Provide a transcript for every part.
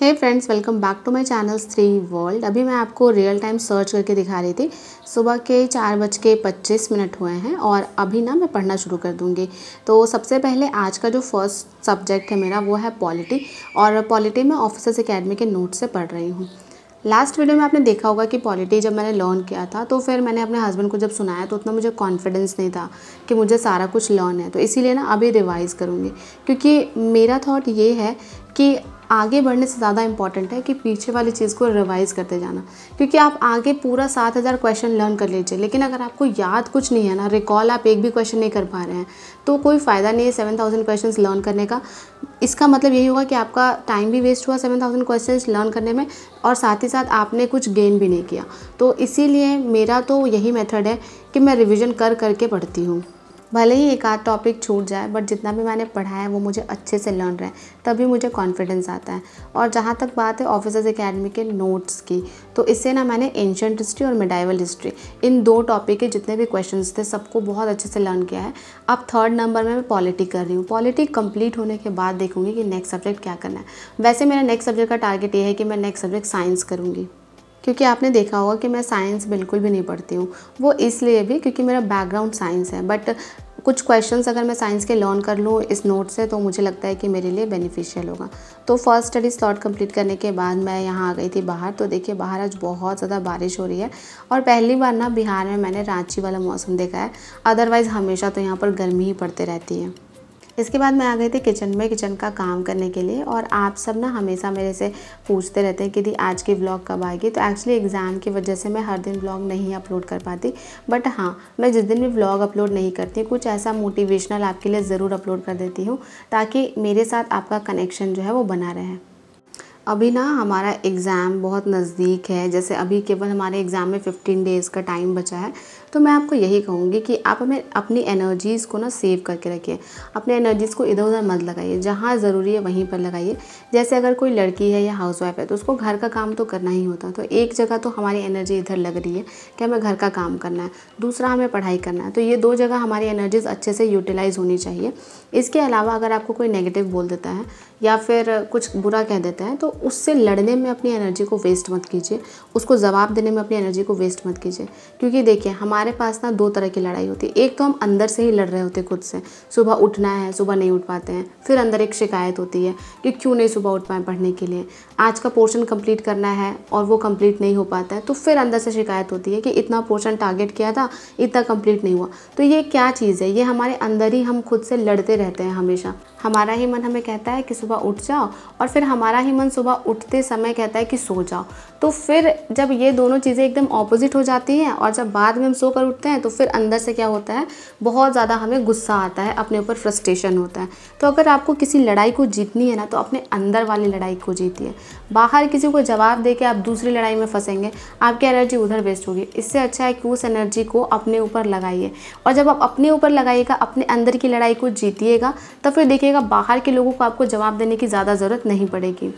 Hey friends, welcome back to my channel 3 world. अभी मैं आपको रियल टाइम सर्च करके दिखा रही थी। सुबह के 4:25 हुए हैं और अभी ना मैं पढ़ना शुरू कर दूंगी। तो सबसे पहले आज का जो फर्स्ट सब्जेक्ट है मेरा वो है पॉलिटी, और पॉलिटी में ऑफिसर्स एकेडमी के नोट से पढ़ रही हूँ। लास्ट वीडियो में आपने देखा होगा कि पॉलिटी जब मैंने लर्न किया था तो फिर मैंने अपने हस्बैंड को जब सुनाया तो उतना मुझे कॉन्फिडेंस नहीं था कि मुझे सारा कुछ लर्न है। तो इसीलिए ना अभी रिवाइज़ करूँगी, क्योंकि मेरा थॉट ये है कि आगे बढ़ने से ज़्यादा इम्पॉर्टेंट है कि पीछे वाली चीज़ को रिवाइज़ करते जाना। क्योंकि आप आगे पूरा 7,000 क्वेश्चन लर्न कर लीजिए, लेकिन अगर आपको याद कुछ नहीं है ना, रिकॉल आप एक भी क्वेश्चन नहीं कर पा रहे हैं, तो कोई फ़ायदा नहीं है 7,000 क्वेश्चन लर्न करने का। इसका मतलब यही होगा कि आपका टाइम भी वेस्ट हुआ 7,000 क्वेश्चन लर्न करने में, और साथ ही साथ आपने कुछ गेन भी नहीं किया। तो इसीलिए मेरा तो यही मेथड है कि मैं रिविज़न कर करके पढ़ती हूँ। भले ही एक आध टॉपिक छूट जाए, बट जितना भी मैंने पढ़ा है वो मुझे अच्छे से लर्न रहे, तभी मुझे कॉन्फिडेंस आता है। और जहाँ तक बात है ऑफिसर्स एकेडमी के नोट्स की, तो इससे ना मैंने एंशिएंट हिस्ट्री और मिडाइवल हिस्ट्री, इन 2 टॉपिक के जितने भी क्वेश्चंस थे सबको बहुत अच्छे से लर्न किया है। अब 3rd नंबर में मैं पॉलिटी कर रही हूँ। पॉलिटी कंप्लीट होने के बाद देखूँगी कि नेक्स्ट सब्जेक्ट क्या करना है। वैसे मेरा नेक्स्ट सब्जेक्ट का टारगेट ये है कि मैं नेक्स्ट सब्जेक्ट साइंस करूँगी, क्योंकि आपने देखा होगा कि मैं साइंस बिल्कुल भी नहीं पढ़ती हूँ। वो इसलिए भी क्योंकि मेरा बैकग्राउंड साइंस है, बट कुछ क्वेश्चंस अगर मैं साइंस के लर्न कर लूँ इस नोट से तो मुझे लगता है कि मेरे लिए बेनिफिशियल होगा। तो फर्स्ट स्टडी स्लॉट कंप्लीट करने के बाद मैं यहाँ आ गई थी बाहर। तो देखिए बाहर आज बहुत ज़्यादा बारिश हो रही है, और पहली बार ना बिहार में मैंने रांची वाला मौसम देखा है। अदरवाइज़ हमेशा तो यहाँ पर गर्मी ही पड़ती रहती है। इसके बाद मैं आ गई थी किचन में, किचन का काम करने के लिए। और आप सब ना हमेशा मेरे से पूछते रहते हैं कि दी आज की व्लॉग कब आएगी। तो एक्चुअली एग्ज़ाम की वजह से मैं हर दिन व्लॉग नहीं अपलोड कर पाती, बट हाँ, मैं जिस दिन भी व्लॉग अपलोड नहीं करती कुछ ऐसा मोटिवेशनल आपके लिए ज़रूर अपलोड कर देती हूँ, ताकि मेरे साथ आपका कनेक्शन जो है वो बना रहे। अभी ना हमारा एग्ज़ाम बहुत नज़दीक है, जैसे अभी केवल हमारे एग्ज़ाम में 15 डेज़ का टाइम बचा है। तो मैं आपको यही कहूँगी कि आप हमें अपनी एनर्जीज़ को ना सेव करके रखिए। अपने एनर्जीज़ को इधर उधर मत लगाइए, जहाँ ज़रूरी है वहीं पर लगाइए। जैसे अगर कोई लड़की है या हाउसवाइफ है तो उसको घर का काम तो करना ही होता है। तो एक जगह तो हमारी एनर्जी इधर लग रही है कि हमें घर का काम करना है, दूसरा हमें पढ़ाई करना है। तो ये 2 जगह हमारी एनर्जीज़ अच्छे से यूटिलाइज़ होनी चाहिए। इसके अलावा अगर आपको कोई नेगेटिव बोल देता है या फिर कुछ बुरा कह देता है तो उससे लड़ने में अपनी एनर्जी को वेस्ट मत कीजिए, उसको जवाब देने में अपनी एनर्जी को वेस्ट मत कीजिए। क्योंकि देखिए हमारे पास ना 2 तरह की लड़ाई होती है। एक तो हम अंदर से ही लड़ रहे होते खुद से, सुबह उठना है, सुबह नहीं उठ पाते हैं। फिर अंदर एक शिकायत होती है कि क्यों नहीं सुबह उठ पाए पढ़ने के लिए, आज का पोर्शन कंप्लीट करना है और वो कंप्लीट नहीं हो पाता है। तो फिर अंदर से शिकायत होती है कि इतना पोर्शन टारगेट किया था, इतना कंप्लीट नहीं हुआ। तो ये क्या चीज़ है? ये हमारे अंदर ही हम खुद से लड़ते रहते हैं हमेशा। हमारा ही मन हमें कहता है कि सुबह उठ जाओ, और फिर हमारा ही मन सुबह उठते समय कहता है कि सो जाओ। तो फिर जब ये दोनों चीज़ें एकदम ऑपोजिट हो जाती हैं और जब बाद में हम सो कर उठते हैं तो फिर अंदर से क्या होता है, बहुत ज़्यादा हमें गुस्सा आता है, अपने ऊपर फ्रस्ट्रेशन होता है। तो अगर आपको किसी लड़ाई को जीतनी है ना, तो अपने अंदर वाली लड़ाई को जीतिए। बाहर किसी को जवाब दे के आप दूसरी लड़ाई में फंसेंगे, आपकी एनर्जी उधर वेस्ट होगी। इससे अच्छा है कि उस एनर्जी को अपने ऊपर लगाइए, और जब आप अपने ऊपर लगाइएगा, अपने अंदर की लड़ाई को जीतिएगा, तो फिर देखिएगा बाहर के लोगों को आपको जवाब देने की ज़्यादा ज़रूरत नहीं पड़ेगी।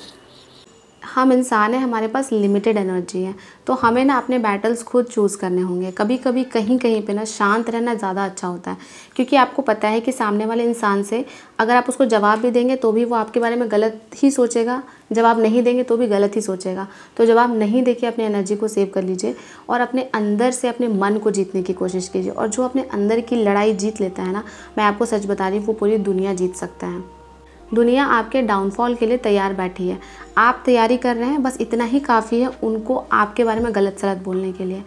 हम इंसान हैं, हमारे पास लिमिटेड एनर्जी है, तो हमें ना अपने बैटल्स खुद चूज़ करने होंगे। कभी कभी कहीं कहीं पे ना शांत रहना ज़्यादा अच्छा होता है, क्योंकि आपको पता है कि सामने वाले इंसान से अगर आप उसको जवाब भी देंगे तो भी वो आपके बारे में गलत ही सोचेगा, जवाब नहीं देंगे तो भी गलत ही सोचेगा। तो जवाब नहीं देके अपनी एनर्जी को सेव कर लीजिए और अपने अंदर से अपने मन को जीतने की कोशिश कीजिए। और जो अपने अंदर की लड़ाई जीत लेता है ना, मैं आपको सच बता रही हूँ, वो पूरी दुनिया जीत सकता है। दुनिया आपके डाउनफॉल के लिए तैयार बैठी है, आप तैयारी कर रहे हैं, बस इतना ही काफ़ी है उनको आपके बारे में गलत सलत बोलने के लिए।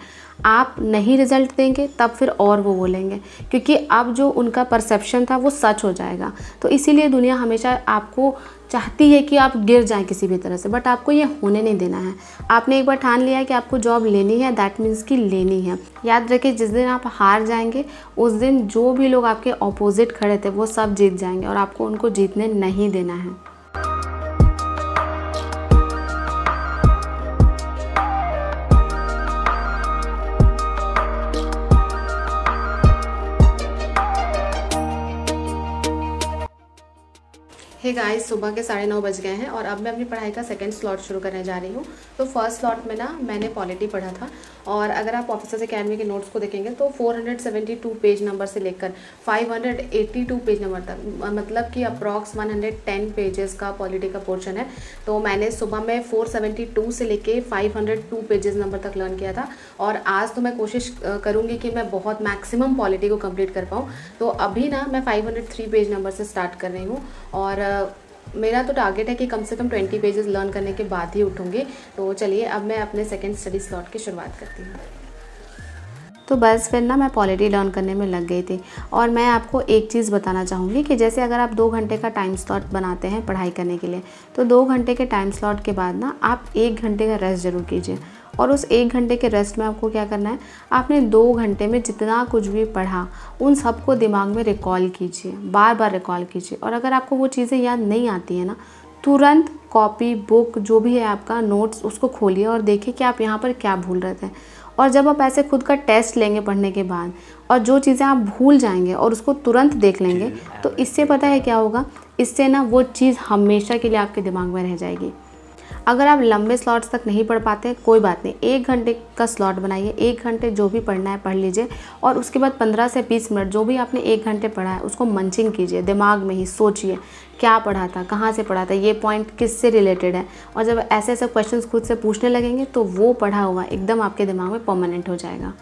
आप नहीं रिजल्ट देंगे तब फिर और वो बोलेंगे, क्योंकि अब जो उनका परसेप्शन था वो सच हो जाएगा। तो इसीलिए दुनिया हमेशा आपको चाहती है कि आप गिर जाएं किसी भी तरह से, बट आपको ये होने नहीं देना है। आपने एक बार ठान लिया है कि आपको जॉब लेनी है, दैट मीन्स कि लेनी है। याद रखिए, जिस दिन आप हार जाएंगे उस दिन जो भी लोग आपके ऑपोजिट खड़े थे वो सब जीत जाएंगे, और आपको उनको जीतने नहीं देना है। हे गाइस, सुबह के 9:30 बज गए हैं और अब मैं अपनी पढ़ाई का सेकंड स्लॉट शुरू करने जा रही हूँ। तो फर्स्ट स्लॉट में ना मैंने पॉलिटी पढ़ा था और अगर आप ऑफिसर्स अकेडमी के नोट्स को देखेंगे तो 472 पेज नंबर से लेकर 582 पेज नंबर तक, मतलब कि अप्रॉक्स 110 पेजेस का पॉलिटी का पोर्शन है। तो मैंने सुबह में 472 से लेके 502 पेजेस नंबर तक लर्न किया था और आज तो मैं कोशिश करूँगी कि मैं बहुत मैक्सिमम पॉलिटी को कंप्लीट कर पाऊँ। तो अभी ना मैं 503 पेज नंबर से स्टार्ट कर रही हूँ और मेरा तो टारगेट है कि कम से कम 20 पेजेस लर्न करने के बाद ही उठूँगी। तो चलिए अब मैं अपने सेकंड स्टडी स्लॉट की शुरुआत करती हूँ। तो बस फिर ना मैं पॉलिटी लर्न करने में लग गई थी और मैं आपको एक चीज़ बताना चाहूँगी कि जैसे अगर आप 2 घंटे का टाइम स्लॉट बनाते हैं पढ़ाई करने के लिए, तो 2 घंटे के टाइम स्लॉट के बाद ना आप 1 घंटे का रेस्ट ज़रूर कीजिए। और उस 1 घंटे के रेस्ट में आपको क्या करना है, आपने 2 घंटे में जितना कुछ भी पढ़ा उन सबको दिमाग में रिकॉल कीजिए, बार बार रिकॉल कीजिए। और अगर आपको वो चीज़ें याद नहीं आती है ना, तुरंत कॉपी, बुक जो भी है आपका नोट्स, उसको खोलिए और देखिए कि आप यहाँ पर क्या भूल रहे थे। और जब आप ऐसे खुद का टेस्ट लेंगे पढ़ने के बाद और जो चीज़ें आप भूल जाएंगे और उसको तुरंत देख लेंगे, तो इससे पता है क्या होगा, इससे ना वो चीज़ हमेशा के लिए आपके दिमाग में रह जाएगी। अगर आप लंबे स्लॉट्स तक नहीं पढ़ पाते, कोई बात नहीं, 1 घंटे का स्लॉट बनाइए। 1 घंटे जो भी पढ़ना है पढ़ लीजिए और उसके बाद 15 से 20 मिनट जो भी आपने 1 घंटे पढ़ा है उसको मंचिंग कीजिए, दिमाग में ही सोचिए क्या पढ़ा था, कहाँ से पढ़ा था, ये पॉइंट किससे रिलेटेड है। और जब ऐसे ऐसे क्वेश्चंस खुद से पूछने लगेंगे तो वो पढ़ा हुआ एकदम आपके दिमाग में परमानेंट हो जाएगा।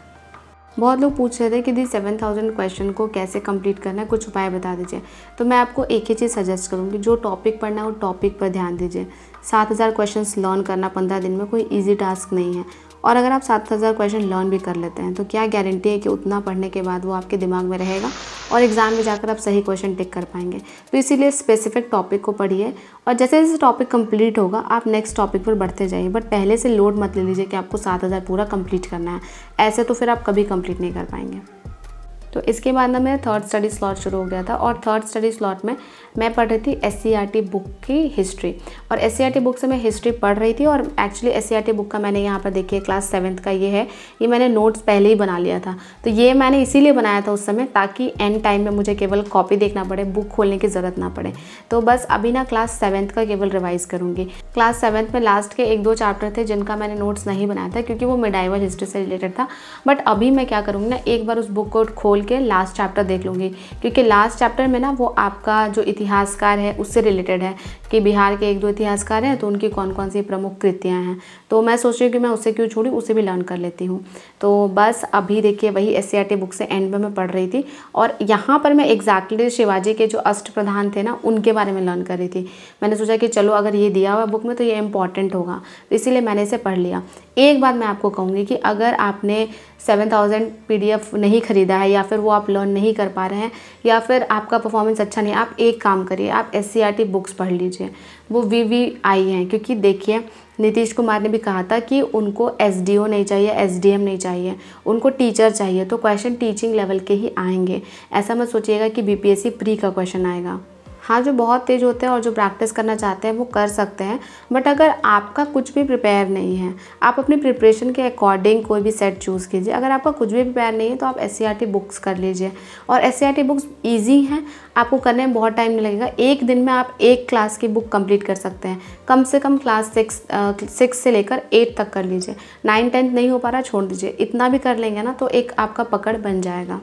बहुत लोग पूछ रहे थे कि दी 7000 क्वेश्चन को कैसे कंप्लीट करना है, कुछ उपाय बता दीजिए। तो मैं आपको एक ही चीज़ सजेस्ट करूँगी, जो टॉपिक पढ़ना है वो टॉपिक पर ध्यान दीजिए। 7000 क्वेश्चंस लर्न करना 15 दिन में कोई इजी टास्क नहीं है। और अगर आप 7000 क्वेश्चन लर्न भी कर लेते हैं तो क्या गारंटी है कि उतना पढ़ने के बाद वो आपके दिमाग में रहेगा और एग्ज़ाम में जाकर आप सही क्वेश्चन टिक कर पाएंगे। तो इसीलिए स्पेसिफिक टॉपिक को पढ़िए और जैसे जैसे टॉपिक कंप्लीट होगा आप नेक्स्ट टॉपिक पर बढ़ते जाइए। बट पहले से लोड मत ले लीजिए कि आपको 7000 पूरा कंप्लीट करना है, ऐसे तो फिर आप कभी कंप्लीट नहीं कर पाएंगे। तो इसके बाद ना मेरा थर्ड स्टडी स्लॉट शुरू हो गया था और थर्ड स्टडी स्लॉट में मैं पढ़ रही थी SCERT बुक की हिस्ट्री। और SCERT बुक से मैं हिस्ट्री पढ़ रही थी और एक्चुअली SCERT बुक का मैंने यहाँ पर देखिए क्लास 7th का ये है, ये मैंने नोट्स पहले ही बना लिया था। तो ये मैंने इसीलिए बनाया था उस समय, ताकि एंड टाइम में मुझे केवल कॉपी देखना पड़े, बुक खोलने की ज़रूरत ना पड़े। तो बस अभी ना क्लास 7th का केवल रिवाइज़ करूँगी। क्लास 7th में लास्ट के 1-2 चैप्टर थे जिनका मैंने नोट्स नहीं बनाया था क्योंकि वो मिडाइवल हिस्ट्री से रिलेटेड था। बट अभी मैं क्या करूँगी ना, एक बार उस बुक को खोल के लास्ट चैप्टर देख लूँगी, क्योंकि लास्ट चैप्टर में ना वो आपका जो इतिहासकार है उससे रिलेटेड है कि बिहार के 1-2 इतिहासकार हैं तो उनकी कौन कौन सी प्रमुख कृतियाँ हैं। तो मैं सोच रही हूँ कि मैं उससे क्यों छोड़ी, उसे भी लर्न कर लेती हूँ। तो बस अभी देखिए वही SCERT बुक से एंड में मैं पढ़ रही थी और यहाँ पर मैं एग्जैक्टली शिवाजी के जो अष्ट प्रधान थे ना उनके बारे में लर्न कर रही थी। मैंने सोचा कि चलो अगर ये दिया हुआ बुक में तो ये इंपॉर्टेंट होगा, तो इसीलिए मैंने इसे पढ़ लिया। एक बात मैं आपको कहूँगी कि अगर आपने 7000 PDF नहीं ख़रीदा है या फिर वो आप लर्न नहीं कर पा रहे हैं या फिर आपका परफॉर्मेंस अच्छा नहीं है, आप एक काम करिए, आप SCERT बुक्स पढ़ लीजिए, वो VVI हैं। क्योंकि देखिए नीतीश कुमार ने भी कहा था कि उनको SDO नहीं चाहिए, SDM नहीं चाहिए, उनको टीचर चाहिए। तो क्वेश्चन टीचिंग लेवल के ही आएंगे, ऐसा मत सोचिएगा कि BPSC प्री का क्वेश्चन आएगा। हाँ, जो बहुत तेज़ होते हैं और जो प्रैक्टिस करना चाहते हैं वो कर सकते हैं। बट अगर आपका कुछ भी प्रिपेयर नहीं है, आप अपनी प्रिपरेशन के अकॉर्डिंग कोई भी सेट चूज़ कीजिए। अगर आपका कुछ भी प्रिपेयर नहीं है तो आप SCERT बुक्स कर लीजिए। और SCERT बुक्स ईजी हैं, आपको करने में बहुत टाइम नहीं लगेगा। एक दिन में आप एक क्लास की बुक कंप्लीट कर सकते हैं। कम से कम क्लास 6 से लेकर 8 तक कर लीजिए। 9-10 नहीं हो पा रहा छोड़ दीजिए, इतना भी कर लेंगे ना तो एक आपका पकड़ बन जाएगा।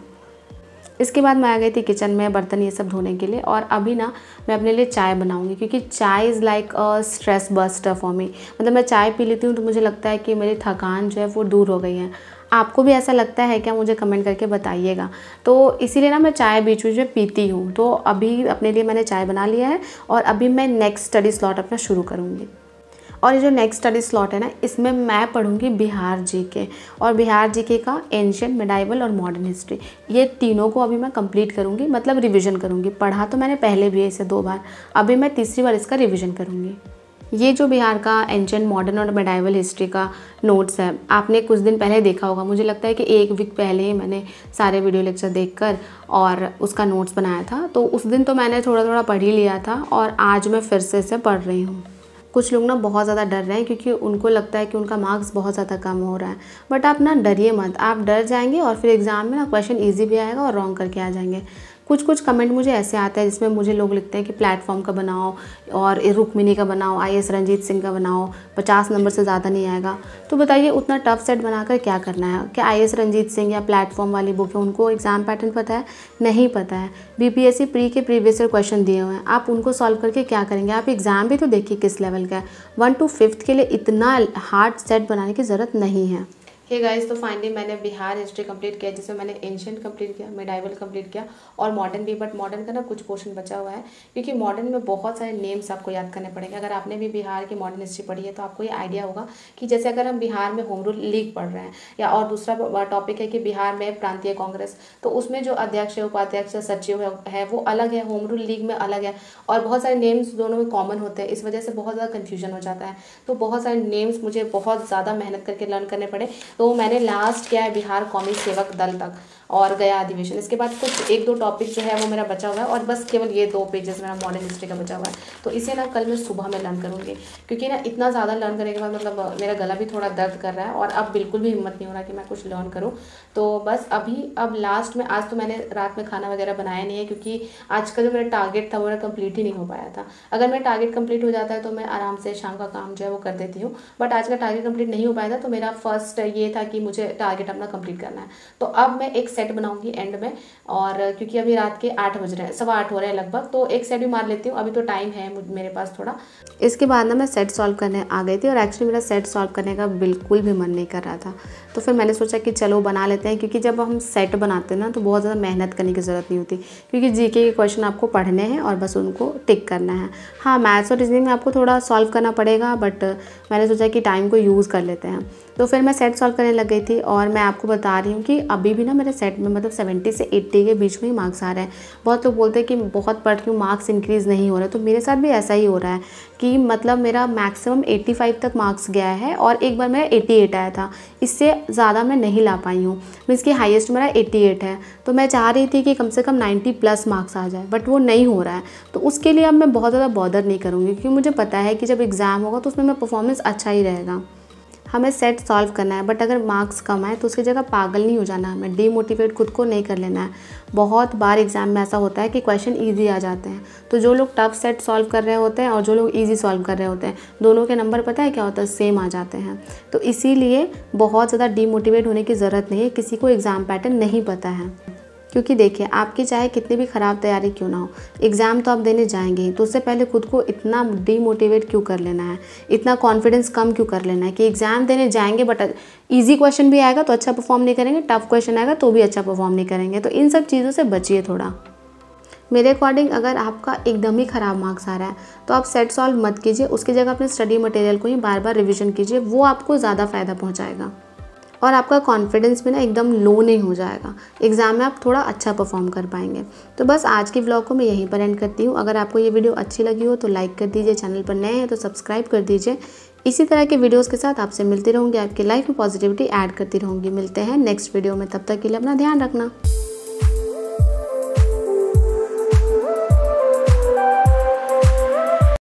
इसके बाद मैं आ गई थी किचन में बर्तन ये सब धोने के लिए और अभी ना मैं अपने लिए चाय बनाऊंगी, क्योंकि चाय is like a stress buster for me. मतलब मैं चाय पी लेती हूँ तो मुझे लगता है कि मेरी थकान जो है वो दूर हो गई है। आपको भी ऐसा लगता है क्या, मुझे कमेंट करके बताइएगा। तो इसीलिए ना मैं चाय बीच बीच में पीती हूँ। तो अभी अपने लिए मैंने चाय बना लिया है और अभी मैं नेक्स्ट स्टडी स्लॉट अपना शुरू करूँगी। और ये जो नेक्स्ट स्टडी स्लॉट है ना, इसमें मैं पढ़ूंगी बिहार जीके और बिहार जीके का एंशिएंट, मिडाइवल और मॉडर्न हिस्ट्री। ये तीनों को अभी मैं कंप्लीट करूंगी, मतलब रिवीजन करूंगी। पढ़ा तो मैंने पहले भी है इसे 2 बार, अभी मैं तीसरी बार इसका रिवीजन करूंगी। ये जो बिहार का एंशिएंट, मॉडर्न और मिडाइवल हिस्ट्री का नोट्स है, आपने कुछ दिन पहले देखा होगा। मुझे लगता है कि 1 वीक पहले ही मैंने सारे वीडियो लेक्चर देखकर और उसका नोट्स बनाया था। तो उस दिन तो मैंने थोड़ा थोड़ा पढ़ ही लिया था और आज मैं फिर से इसे पढ़ रही हूँ। कुछ लोग ना बहुत ज़्यादा डर रहे हैं क्योंकि उनको लगता है कि उनका मार्क्स बहुत ज़्यादा कम हो रहा है। बट आप ना डरिए मत, आप डर जाएंगे और फिर एग्ज़ाम में ना क्वेश्चन ईजी भी आएगा और रॉन्ग करके आ जाएंगे। कुछ कुछ कमेंट मुझे ऐसे आते हैं जिसमें मुझे लोग लिखते हैं कि प्लेटफॉर्म का बनाओ और रुक्मिणी का बनाओ, IAS रंजीत सिंह का बनाओ, 50 नंबर से ज़्यादा नहीं आएगा। तो बताइए उतना टफ सेट बनाकर क्या करना है? क्या IAS रंजीत सिंह या प्लेटफॉर्म वाली बुक है उनको एग्ज़ाम पैटर्न पता है? नहीं पता है। BPSC प्री के प्रीवियस ईयर क्वेश्चन दिए हुए हैं, आप उनको सॉल्व करके क्या करेंगे? आप एग्ज़ाम भी तो देखिए किस लेवल का है। 1 to 5th के लिए इतना हार्ड सेट बनाने की ज़रूरत नहीं है। हे गाइस, तो फाइनली मैंने बिहार हिस्ट्री कंप्लीट किया, जिसमें मैंने एंशिएंट कंप्लीट किया, मिडाइवल कंप्लीट किया और मॉडर्न भी। बट मॉडर्न का ना कुछ पोर्शन बचा हुआ है, क्योंकि मॉडर्न में बहुत सारे नेम्स आपको याद करने पड़ेंगे। अगर आपने भी बिहार की मॉडर्न हिस्ट्री पढ़ी है तो आपको ये आइडिया होगा कि जैसे अगर हम बिहार में होम रूल लीग पढ़ रहे हैं, या और दूसरा टॉपिक है कि बिहार में प्रांतीय कांग्रेस, तो उसमें जो अध्यक्ष है, उपाध्यक्ष, सचिव है वो अलग है, होम रूल लीग में अलग है, और बहुत सारे नेम्स दोनों में कॉमन होते हैं। इस वजह से बहुत ज़्यादा कन्फ्यूजन हो जाता है। तो बहुत सारे नेम्स मुझे बहुत ज़्यादा मेहनत करके लर्न करने पड़े। तो मैंने लास्ट किया है बिहार कौमी सेवक दल तक और गया अधिवेशन। इसके बाद कुछ 1-2 टॉपिक जो है वो मेरा बचा हुआ है, और बस केवल ये 2 पेजेस मेरा मॉडर्न हिस्ट्री का बचा हुआ है। तो इसे ना कल मैं सुबह में लर्न करूँगी, क्योंकि ना इतना ज़्यादा लर्न करने के बाद मतलब मेरा गला भी थोड़ा दर्द कर रहा है, और अब बिल्कुल भी हिम्मत नहीं हो रहा कि मैं कुछ लर्न करूँ। तो बस अब लास्ट में, आज तो मैंने रात में खाना वगैरह बनाया नहीं है, क्योंकि आज का जो मेरा टारगेट था वो मेरा कंप्लीट ही नहीं हो पाया था। अगर मेरा टारगेट कंप्लीट हो जाता है तो मैं आराम से शाम का काम जो है वो कर देती हूँ, बट आज का टारगेट कंप्लीट नहीं हो पाया था। तो मेरा फर्स्ट ये था कि मुझे टारगेट अपना कंप्लीट करना है। तो अब मैं एक सेट बनाऊंगी एंड में, और क्योंकि अभी रात के 8 बज रहे हैं, 8:15 हो रहे हैं लगभग, तो एक सेट भी मार लेती हूँ। अभी तो टाइम है मेरे पास थोड़ा। इसके बाद ना मैं सेट सॉल्व करने आ गई थी, और एक्चुअली मेरा सेट सॉल्व करने का बिल्कुल भी मन नहीं कर रहा था। तो फिर मैंने सोचा कि चलो बना लेते हैं, क्योंकि जब हम सेट बनाते हैं ना तो बहुत ज़्यादा मेहनत करने की ज़रूरत नहीं होती, क्योंकि GK के क्वेश्चन आपको पढ़ने हैं और बस उनको टिक करना है। हाँ, मैथ्स और रीजनिंग में आपको थोड़ा सॉल्व करना पड़ेगा, बट मैंने सोचा कि टाइम को यूज़ कर लेते हैं। तो फिर मैं सेट सॉल्व करने लग गई थी, और मैं आपको बता रही हूँ कि अभी भी ना मेरे सेट में मतलब 70 से 80 के बीच में ही मार्क्स आ रहे हैं। बहुत लोग बोलते हैं कि बहुत पढ़ती हूँ मार्क्स इंक्रीज़ नहीं हो रहे, तो मेरे साथ भी ऐसा ही हो रहा है कि मतलब मेरा मैक्सिमम 85 तक मार्क्स गया है, और एक बार मेरा 88 आया था। इससे ज़्यादा मैं नहीं ला पाई हूँ, मीन्स कि हाईएस्ट मेरा 88 है। तो मैं चाह रही थी कि कम से कम 90+ मार्क्स आ जाए, बट वो नहीं हो रहा है। तो उसके लिए अब मैं बहुत ज़्यादा बॉदर नहीं करूँगी, क्योंकि मुझे पता है कि जब एग्ज़ाम होगा तो उसमें मेरा परफॉर्मेंस अच्छा ही रहेगा। हमें सेट सॉल्व करना है, बट अगर मार्क्स कम आए तो उसकी जगह पागल नहीं हो जाना, हमें डीमोटिवेट खुद को नहीं कर लेना है। बहुत बार एग्जाम में ऐसा होता है कि क्वेश्चन इजी आ जाते हैं, तो जो लोग टफ सेट सॉल्व कर रहे होते हैं और जो लोग इजी सॉल्व कर रहे होते हैं, दोनों के नंबर पता है क्या होता है, सेम आ जाते हैं। तो इसीलिए बहुत ज़्यादा डीमोटिवेट होने की ज़रूरत नहीं है, किसी को एग्ज़ाम पैटर्न नहीं पता है। क्योंकि देखिए, आपकी चाहे कितनी भी ख़राब तैयारी क्यों ना हो, एग्ज़ाम तो आप देने जाएंगे ही, तो उससे पहले खुद को इतना डीमोटिवेट क्यों कर लेना है, इतना कॉन्फिडेंस कम क्यों कर लेना है कि एग्ज़ाम देने जाएंगे बट इजी क्वेश्चन भी आएगा तो अच्छा परफॉर्म नहीं करेंगे, टफ क्वेश्चन आएगा तो भी अच्छा परफॉर्म नहीं करेंगे। तो इन सब चीज़ों से बचिए थोड़ा। मेरे अकॉर्डिंग अगर आपका एकदम ही ख़राब मार्क्स आ रहा है तो आप सेट सॉल्व मत कीजिए, उसकी जगह अपने स्टडी मटेरियल को ही बार बार रिविज़न कीजिए, वो आपको ज़्यादा फ़ायदा पहुँचाएगा और आपका कॉन्फिडेंस भी ना एकदम लो नहीं हो जाएगा। एग्ज़ाम में आप थोड़ा अच्छा परफॉर्म कर पाएंगे। तो बस आज की व्लॉग को मैं यहीं पर एंड करती हूँ। अगर आपको ये वीडियो अच्छी लगी हो तो लाइक कर दीजिए, चैनल पर नए हैं तो सब्सक्राइब कर दीजिए। इसी तरह के वीडियोस के साथ आपसे मिलती रहूँगी, आपकी लाइफ में पॉजिटिविटी ऐड करती रहूँगी। मिलते हैं नेक्स्ट वीडियो में, तब तक के लिए अपना ध्यान रखना।